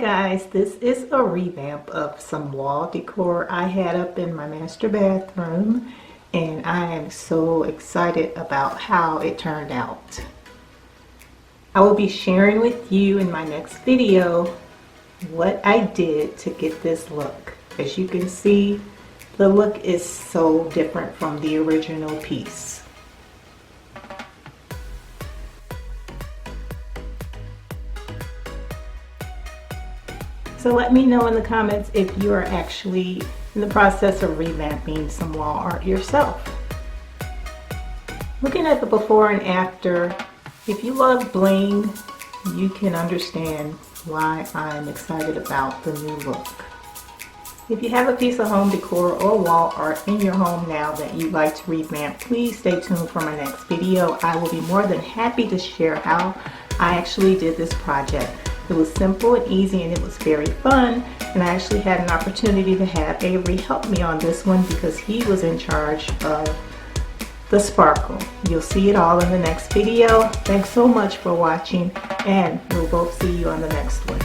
guys, this is a revamp of some wall decor I had up in my master bathroom, and I am so excited about how it turned out. I will be sharing with you in my next video what I did to get this look. As you can see, the look is so different from the original piece. So let me know in the comments if you are actually in the process of revamping some wall art yourself. Looking at the before and after, if you love bling, you can understand why I'm excited about the new look. If you have a piece of home decor or wall art in your home now that you'd like to revamp, please stay tuned for my next video. I will be more than happy to share how I actually did this project. It was simple and easy, and it was very fun, and I actually had an opportunity to have Avery help me on this one because he was in charge of the sparkle. You'll see it all in the next video. Thanks so much for watching, and we'll both see you on the next one.